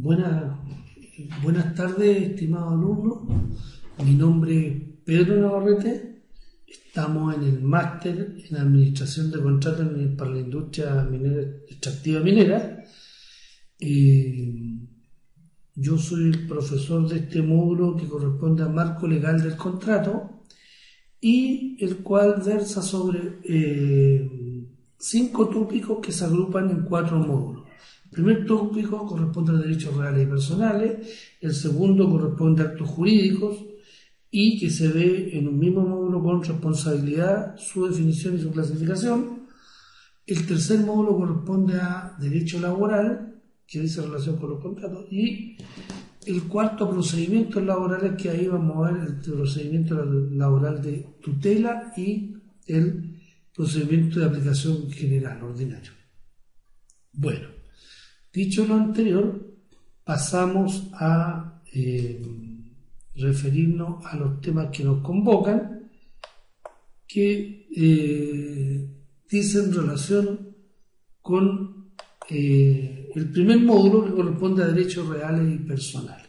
Buenas, buenas tardes, estimados alumnos. Mi nombre es Pedro Navarrete. Estamos en el máster en Administración de Contratos para la Industria Minera, Extractiva Minera. Yo soy el profesor de este módulo que corresponde al marco legal del contrato y el cual versa sobre 5 tópicos que se agrupan en 4 módulos. El primer tópico corresponde a derechos reales y personales, el segundo corresponde a actos jurídicos y que se ve en un mismo módulo con responsabilidad, su definición y su clasificación. El tercer módulo corresponde a derecho laboral, que dice relación con los contratos, y el cuarto, procedimientos laborales, que ahí vamos a ver el procedimiento laboral de tutela y el procedimiento de aplicación general, ordinario. Bueno, dicho lo anterior, pasamos a referirnos a los temas que nos convocan, que dicen relación con el primer módulo, que corresponde a derechos reales y personales.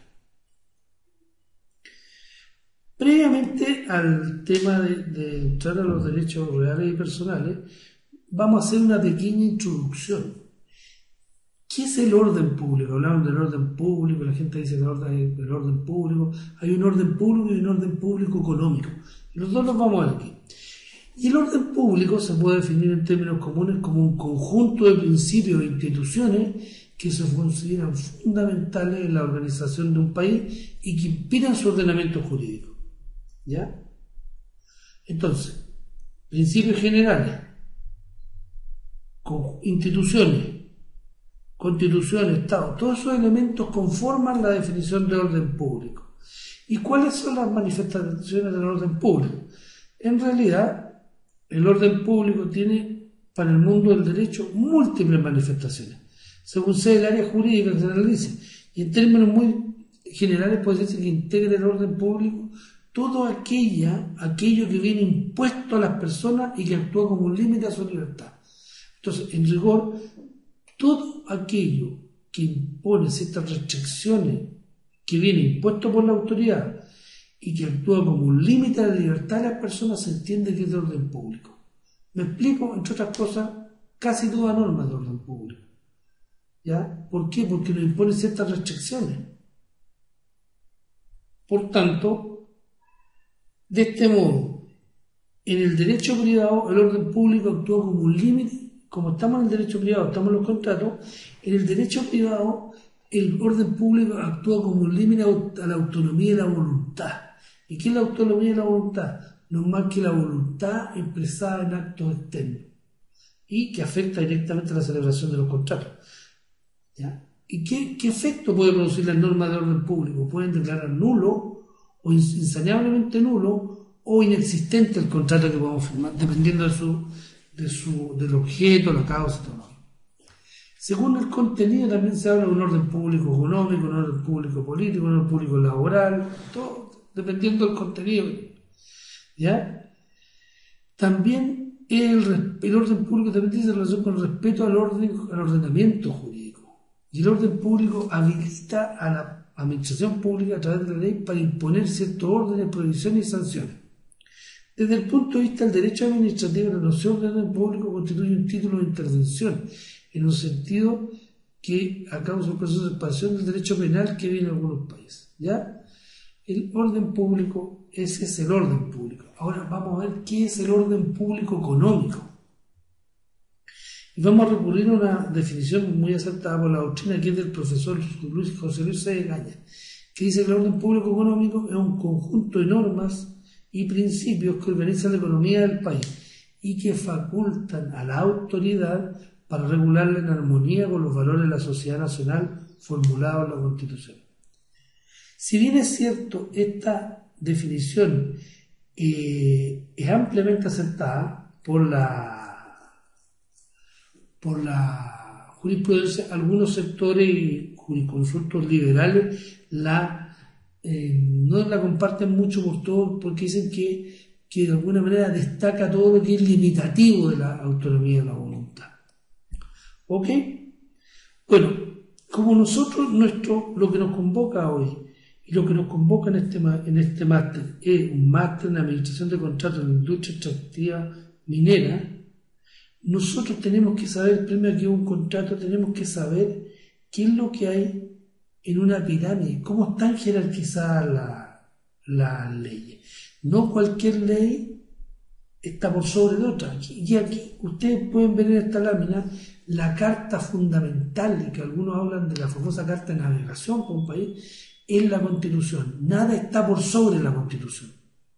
Previamente al tema de entrar a los derechos reales y personales, vamos a hacer una pequeña introducción. ¿Qué es el orden público? Hablamos del orden público, la gente dice el orden público. Hay un orden público y un orden público económico. Los dos los vamos a ver aquí. Y el orden público se puede definir en términos comunes como un conjunto de principios e instituciones que se consideran fundamentales en la organización de un país y que inspiran su ordenamiento jurídico. ¿Ya? Entonces, principios generales, instituciones, Constitución, Estado, todos esos elementos conforman la definición de orden público. ¿Y cuáles son las manifestaciones del orden público? En realidad, el orden público tiene para el mundo del derecho múltiples manifestaciones, según sea el área jurídica que se analice. Y en términos muy generales puede decirse que integra el orden público todo aquello que viene impuesto a las personas y que actúa como un límite a su libertad. Entonces, en rigor, todo aquello que impone ciertas restricciones que viene impuesto por la autoridad y que actúa como un límite a la libertad de las personas se entiende que es de orden público. Me explico, entre otras cosas, casi toda norma de orden público. ¿Ya? ¿Por qué? Porque nos impone ciertas restricciones. Por tanto, de este modo, en el derecho privado el orden público actúa como un límite. Como estamos en el derecho privado, estamos en los contratos, en el derecho privado el orden público actúa como un límite a la autonomía y la voluntad. ¿Y qué es la autonomía y la voluntad? No es más que la voluntad expresada en actos externos y que afecta directamente a la celebración de los contratos. ¿Ya? ¿Y qué efecto puede producir las normas de orden público? Pueden declarar nulo o insaneablemente nulo o inexistente el contrato que podamos firmar, dependiendo del objeto, la causa, todo. Según el contenido también se habla de un orden público económico, un orden público político, un orden público laboral, todo dependiendo del contenido. ¿Ya? También el orden público también tiene relación con el respeto al ordenamiento jurídico. Y el orden público habilita a la administración pública a través de la ley para imponer ciertos órdenes, prohibiciones y sanciones. Desde el punto de vista del derecho administrativo, la noción de orden público constituye un título de intervención, en un sentido que a causa del proceso de expansión del derecho penal que viene en algunos países. ¿Ya? El orden público, ese es el orden público. Ahora vamos a ver qué es el orden público económico. Y vamos a recurrir a una definición muy acertada por la doctrina que es del profesor José Luis Egaña, que dice que el orden público económico es un conjunto de normas y principios que organizan la economía del país y que facultan a la autoridad para regularla en armonía con los valores de la sociedad nacional formulados en la Constitución. Si bien es cierto, esta definición es ampliamente aceptada por la jurisprudencia, algunos sectores y jurisconsultos liberales no la comparten mucho por todo, porque dicen que de alguna manera destaca todo lo que es limitativo de la autonomía de la voluntad. ¿Ok? Bueno, como nosotros, lo que nos convoca hoy y lo que nos convoca en este máster es un máster en administración de contratos en la industria extractiva minera, nosotros tenemos que saber, primero que un contrato, tenemos que saber qué es lo que hay en una pirámide, cómo están jerarquizadas las leyes. No cualquier ley está por sobre de otra. Y aquí ustedes pueden ver en esta lámina la carta fundamental, y que algunos hablan de la famosa carta de navegación como un país, es la Constitución. Nada está por sobre la Constitución.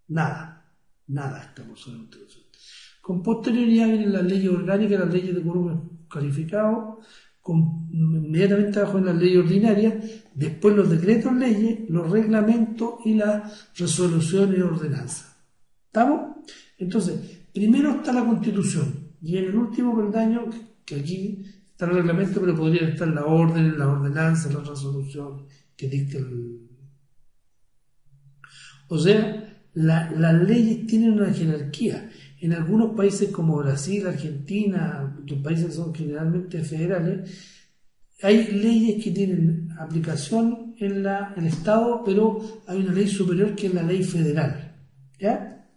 Nada está por sobre la Constitución. Con posterioridad vienen las leyes orgánicas, las leyes de quórum calificado, inmediatamente abajo en las leyes ordinarias, después los decretos leyes, los reglamentos y las resoluciones y ordenanzas. ¿Estamos? Entonces, primero está la Constitución, y en el último peldaño, que aquí está el reglamento, pero podrían estar las órdenes, las ordenanzas, las resoluciones que dicta el... O sea, las leyes tienen una jerarquía. En algunos países como Brasil, Argentina, los países que son generalmente federales, hay leyes que tienen aplicación en el Estado, pero hay una ley superior que es la ley federal. ¿Ya?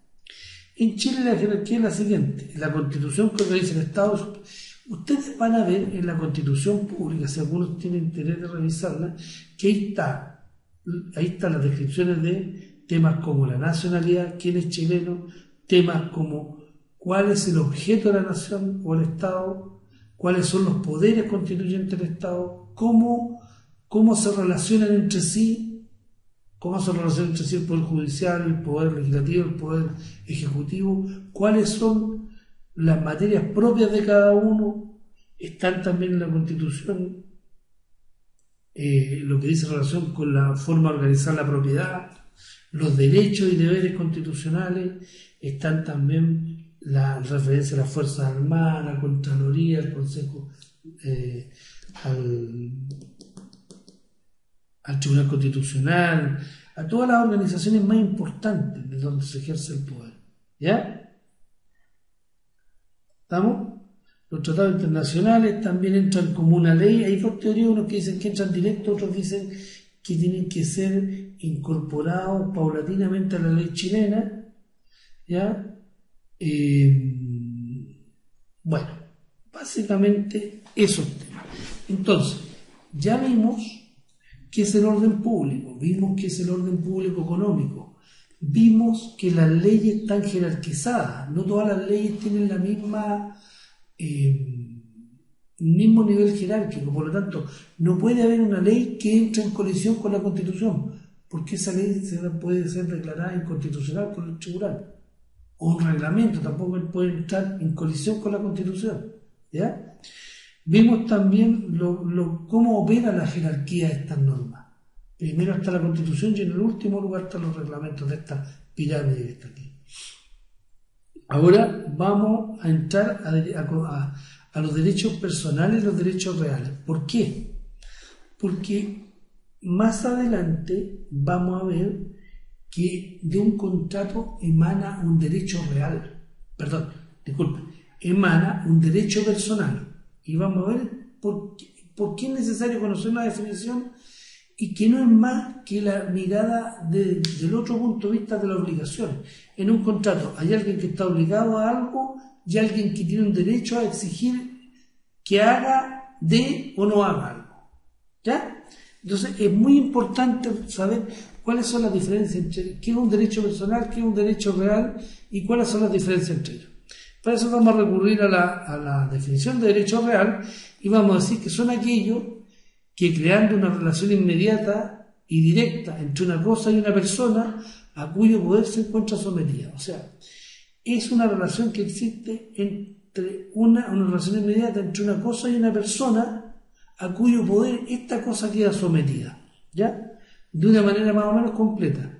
En Chile la jerarquía es la siguiente. En la Constitución que organiza el Estado, ustedes van a ver en la Constitución pública, si algunos tienen interés de revisarla, que ahí están las descripciones de temas como la nacionalidad, quién es chileno, temas como cuál es el objeto de la nación o el Estado, cuáles son los poderes constituyentes del Estado, cómo se relacionan entre sí, el Poder Judicial, el Poder Legislativo, el Poder Ejecutivo, cuáles son las materias propias de cada uno, están también en la Constitución, lo que dice en relación con la forma de organizar la propiedad, los derechos y deberes constitucionales, están también la referencia a las Fuerzas Armadas, a la Contraloría, al Consejo, al Tribunal Constitucional, a todas las organizaciones más importantes de donde se ejerce el poder. ¿Ya? ¿Estamos? Los tratados internacionales también entran como una ley. Hay dos teorías, unos que dicen que entran directo, otros dicen que tienen que ser incorporados paulatinamente a la ley chilena. ¿Ya? Bueno, básicamente esos temas. Entonces, ya vimos qué es el orden público, vimos qué es el orden público económico, vimos que las leyes están jerarquizadas, no todas las leyes tienen la misma mismo nivel jerárquico, por lo tanto no puede haber una ley que entre en colisión con la Constitución, porque esa ley puede ser declarada inconstitucional por el tribunal, o un reglamento tampoco puede entrar en colisión con la Constitución. ¿Ya? Vimos también cómo opera la jerarquía de estas normas. Primero está la Constitución y en el último lugar están los reglamentos de esta pirámide que está aquí. Ahora vamos a entrar a los derechos personales y los derechos reales. ¿Por qué? Porque más adelante vamos a ver que de un contrato emana un derecho real. Perdón, disculpe, emana un derecho personal. Y vamos a ver por qué es necesario conocer la definición y que no es más que la mirada del otro punto de vista de la obligación. En un contrato hay alguien que está obligado a algo y alguien que tiene un derecho a exigir que haga o no haga algo. ¿Ya? Entonces es muy importante saber cuáles son las diferencias entre qué es un derecho personal, qué es un derecho real y cuáles son las diferencias entre ellos. Para eso vamos a recurrir a la definición de derecho real y vamos a decir que son aquellos que, creando una relación inmediata y directa entre una cosa y una persona a cuyo poder se encuentra sometida. O sea, es una relación que existe entre una relación inmediata entre una cosa y una persona a cuyo poder esta cosa queda sometida, ¿ya? De una manera más o menos completa.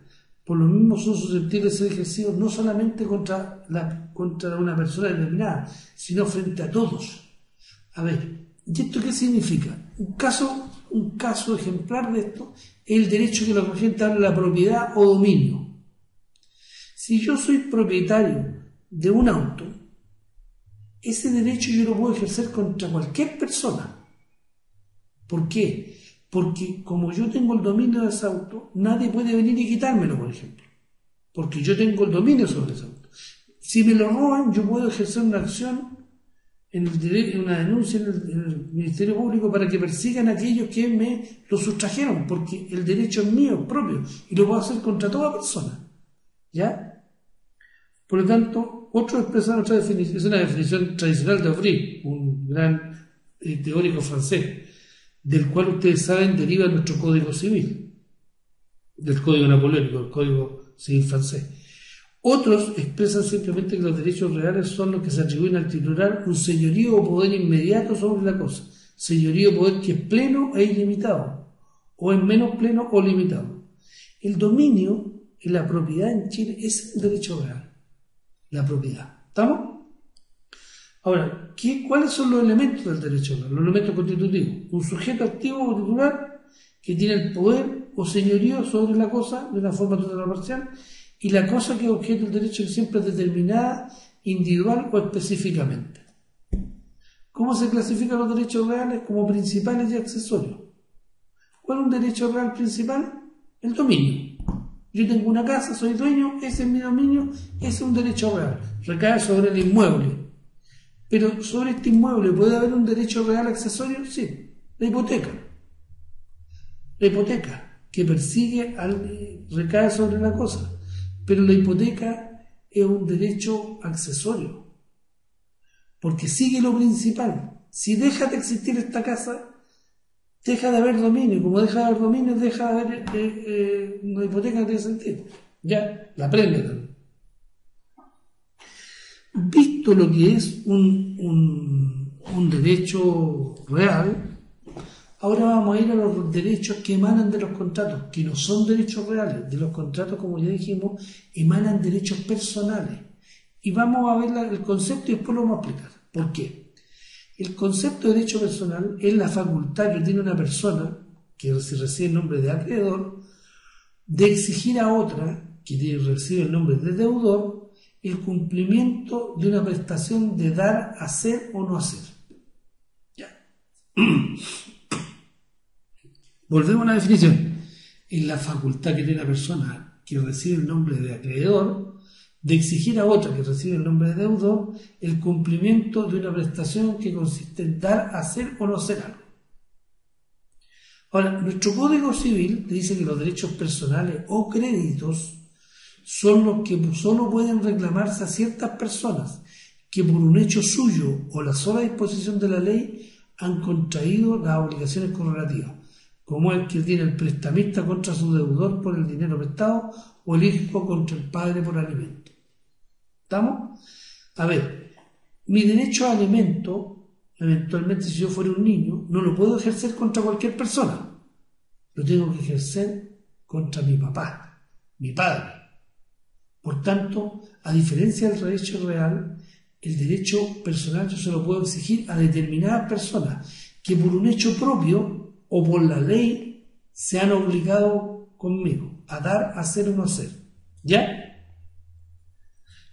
Por lo mismo son susceptibles de ser ejercidos no solamente contra una persona determinada, sino frente a todos. A ver, ¿y esto qué significa? Un caso ejemplar de esto es el derecho que la gente habla de la propiedad o dominio. Si yo soy propietario de un auto, ese derecho yo lo puedo ejercer contra cualquier persona. ¿Por qué? Porque como yo tengo el dominio de ese auto, nadie puede venir y quitármelo, por ejemplo. Porque yo tengo el dominio sobre ese auto. Si me lo roban, yo puedo ejercer una acción, una denuncia en el Ministerio Público para que persigan a aquellos que me lo sustrajeron, porque el derecho es mío, es propio, y lo puedo hacer contra toda persona. ¿Ya? Por lo tanto, otros expresan otra definición, es una definición tradicional de Aubry, un gran teórico francés, del cual ustedes saben deriva nuestro Código Civil, del Código Napoleónico, el Código Civil francés. Otros expresan simplemente que los derechos reales son los que se atribuyen al titular un señorío o poder inmediato sobre la cosa, señorío o poder que es pleno e ilimitado, o es menos pleno o limitado. El dominio y la propiedad en Chile es el derecho real, la propiedad. ¿Estamos? Ahora, ¿cuáles son los elementos del derecho real? Los elementos constitutivos. Un sujeto activo o titular que tiene el poder o señorío sobre la cosa de una forma total o parcial, y la cosa que es objeto del derecho que siempre es determinada, individual o específicamente. ¿Cómo se clasifican los derechos reales? Como principales y accesorios. ¿Cuál es un derecho real principal? El dominio. Yo tengo una casa, soy dueño, ese es mi dominio, ese es un derecho real. Recae sobre el inmueble. Pero sobre este inmueble, ¿puede haber un derecho real accesorio? Sí, la hipoteca. La hipoteca, que persigue recae sobre la cosa. Pero la hipoteca es un derecho accesorio, porque sigue lo principal. Si deja de existir esta casa, deja de haber dominio. Como deja de haber dominio, deja de haber una hipoteca, no tiene sentido. Ya, la aprende también. Visto lo que es un derecho real, ahora vamos a ir a los derechos que emanan de los contratos, que no son derechos reales. De los contratos, como ya dijimos, emanan derechos personales. Y vamos a ver el concepto y después lo vamos a explicar. ¿Por qué? El concepto de derecho personal es la facultad que tiene una persona, que recibe el nombre de acreedor, de exigir a otra, que recibe el nombre de deudor, el cumplimiento de una prestación de dar, hacer o no hacer. Ya. Volvemos a la definición. Es la facultad que tiene la persona que recibe el nombre de acreedor de exigir a otra que recibe el nombre de deudor el cumplimiento de una prestación que consiste en dar, hacer o no hacer algo. Ahora, nuestro Código Civil dice que los derechos personales o créditos son los que solo pueden reclamarse a ciertas personas que por un hecho suyo o la sola disposición de la ley han contraído las obligaciones correlativas, como el que tiene el prestamista contra su deudor por el dinero prestado o el hijo contra el padre por alimento. ¿Estamos? A ver, mi derecho a alimento, eventualmente si yo fuera un niño, no lo puedo ejercer contra cualquier persona. Lo tengo que ejercer contra mi papá, mi padre. Por tanto, a diferencia del derecho real, el derecho personal yo se lo puedo exigir a determinadas personas que por un hecho propio o por la ley se han obligado conmigo a dar, hacer o no hacer. ¿Ya?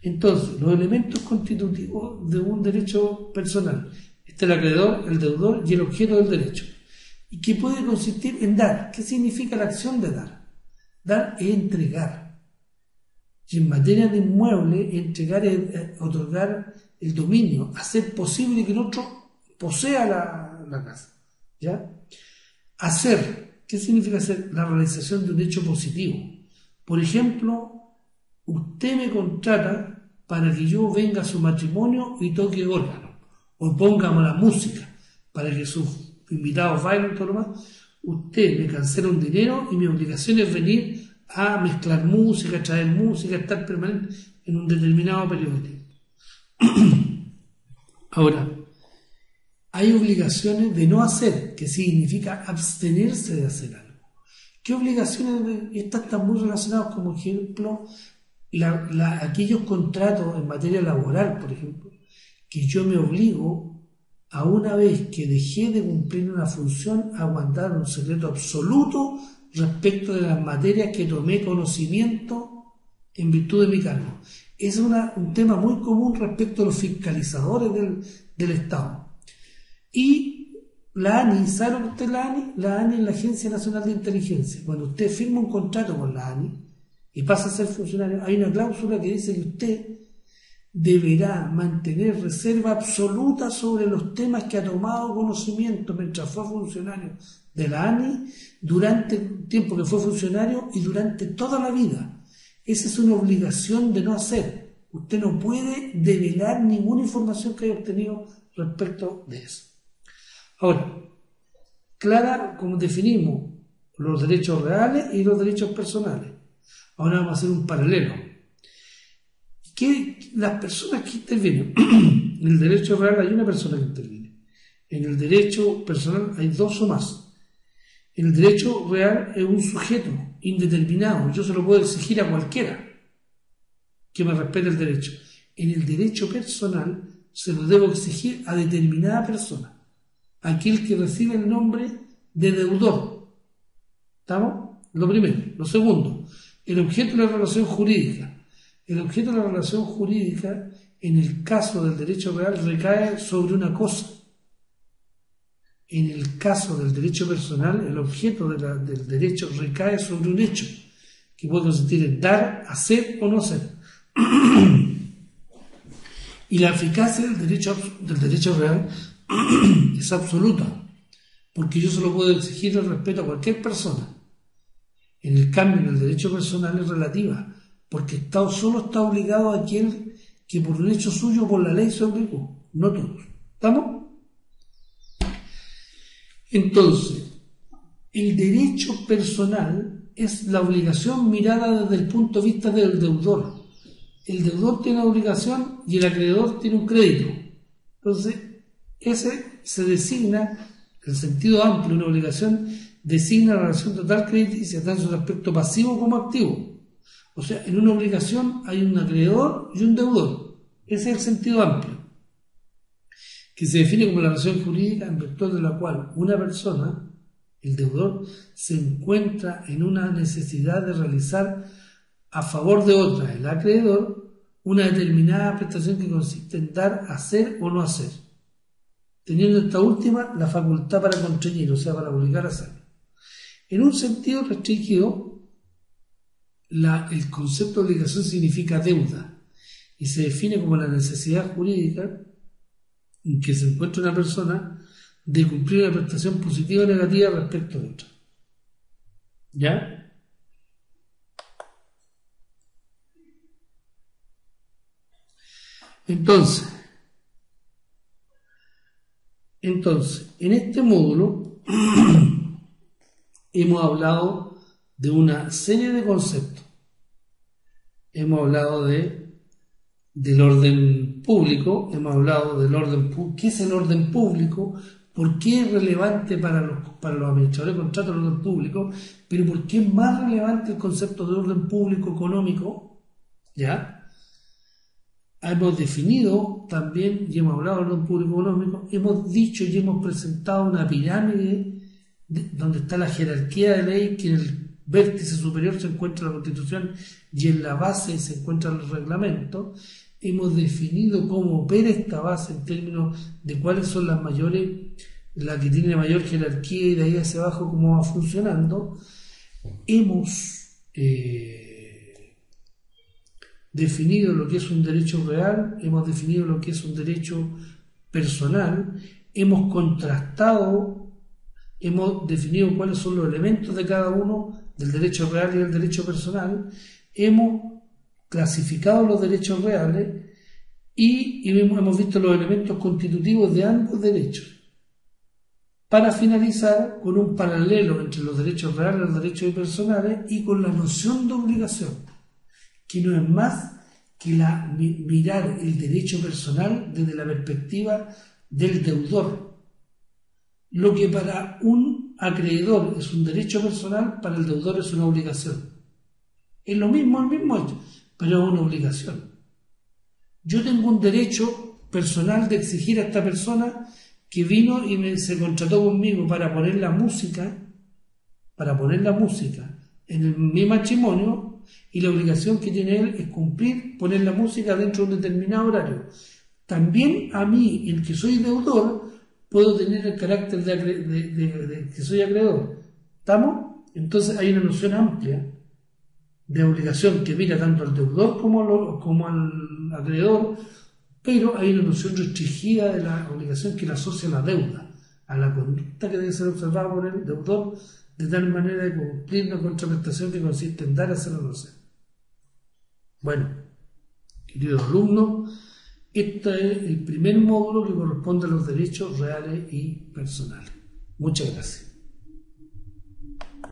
Entonces, los elementos constitutivos de un derecho personal. Está el acreedor, el deudor y el objeto del derecho. ¿Y qué puede consistir en dar? ¿Qué significa la acción de dar? Dar es entregar. Y en materia de inmueble, entregar es otorgar el dominio, hacer posible que el otro posea la casa. ¿Ya? Hacer. ¿Qué significa hacer? La realización de un hecho positivo. Por ejemplo, usted me contrata para que yo venga a su matrimonio y toque órgano, o pongamos la música para que sus invitados bailen y todo lo más. Usted me cancela un dinero y mi obligación es venir a mezclar música, a traer música, a estar permanente en un determinado periodo de tiempo. Ahora, hay obligaciones de no hacer, que significa abstenerse de hacer algo. ¿Qué obligaciones están muy relacionadas? Como ejemplo, aquellos contratos en materia laboral, por ejemplo, que yo me obligo a, una vez que dejé de cumplir una función, a guardar un secreto absoluto respecto de las materias que tomé conocimiento en virtud de mi cargo. Es un tema muy común respecto a los fiscalizadores del Estado. Y La ANI, ¿sabe lo que usted es la ANI? La ANI es la Agencia Nacional de Inteligencia. Cuando usted firma un contrato con la ANI y pasa a ser funcionario, hay una cláusula que dice que usted deberá mantener reserva absoluta sobre los temas que ha tomado conocimiento mientras fue funcionario de la ANI, durante el tiempo que fue funcionario y durante toda la vida. Esa es una obligación de no hacer. Usted no puede develar ninguna información que haya obtenido respecto de eso. Ahora, clara como definimos los derechos reales y los derechos personales. Ahora vamos a hacer un paralelo. Que las personas que intervienen en el derecho real hay una persona que interviene. En el derecho personal hay dos o más. En el derecho real es un sujeto indeterminado. Yo se lo puedo exigir a cualquiera que me respete el derecho. En el derecho personal se lo debo exigir a determinada persona. Aquel que recibe el nombre de deudor. ¿Estamos? Lo primero. Lo segundo, el objeto de la relación jurídica. El objeto de la relación jurídica, en el caso del derecho real, recae sobre una cosa. En el caso del derecho personal, el objeto del derecho recae sobre un hecho, que puede consistir en dar, hacer o no hacer. Y la eficacia del derecho real es absoluta, porque yo se lo puedo exigir el respeto a cualquier persona. En el cambio, en el derecho personal es relativa, porque solo está obligado a aquel que por un hecho suyo, por la ley, se obligó, no todos. ¿Estamos? Entonces, el derecho personal es la obligación mirada desde el punto de vista del deudor. El deudor tiene una obligación y el acreedor tiene un crédito. Entonces, ese se designa, en sentido amplio, una obligación designa la relación total crediticia, tanto en su aspecto pasivo como activo. O sea, en una obligación hay un acreedor y un deudor. Ese es el sentido amplio, que se define como la relación jurídica en virtud de la cual una persona, el deudor, se encuentra en una necesidad de realizar a favor de otra, el acreedor, una determinada prestación que consiste en dar, hacer o no hacer, teniendo esta última la facultad para contrañir, o sea, para obligar a hacerlo. En un sentido restringido, el concepto de obligación significa deuda y se define como la necesidad jurídica en que se encuentra una persona de cumplir una prestación positiva o negativa respecto de otra. ¿Ya? Entonces, en este módulo hemos hablado de una serie de conceptos. Hemos hablado del orden público, hemos hablado del orden público. ¿Qué es el orden público? ¿Por qué es relevante para los administradores de contratos el orden público? Pero ¿por qué es más relevante el concepto de orden público económico? ¿Ya? Hemos definido también, y hemos hablado del orden público económico, hemos dicho y hemos presentado una pirámide donde está la jerarquía de ley, que en el vértice superior se encuentra la Constitución y en la base se encuentran los reglamentos. Hemos definido cómo opera esta base en términos de cuáles son las mayores, la que tiene mayor jerarquía y de ahí hacia abajo cómo va funcionando. Hemos definido lo que es un derecho real, hemos definido lo que es un derecho personal, hemos contrastado, hemos definido cuáles son los elementos de cada uno del derecho real y del derecho personal, hemos clasificado los derechos reales y hemos visto los elementos constitutivos de ambos derechos, para finalizar con un paralelo entre los derechos reales y los derechos personales y con la noción de obligación, que no es más que mirar el derecho personal desde la perspectiva del deudor. Lo que para un acreedor es un derecho personal, para el deudor es una obligación. Es lo mismo, el mismo hecho, pero es una obligación. Yo tengo un derecho personal de exigir a esta persona que vino y se contrató conmigo para poner la música en mi matrimonio, y la obligación que tiene él es cumplir, poner la música dentro de un determinado horario. También a mí, el que soy deudor, puedo tener el carácter de que soy acreedor. ¿Estamos? Entonces hay una noción amplia de obligación que mira tanto al deudor como al acreedor, pero hay una noción restringida de la obligación que la asocia a la deuda, a la conducta que debe ser observada por el deudor, de tal manera de cumplir una contraprestación que consiste en dar a hacer o no hacer. Bueno, queridos alumnos, este es el primer módulo que corresponde a los derechos reales y personales. Muchas gracias.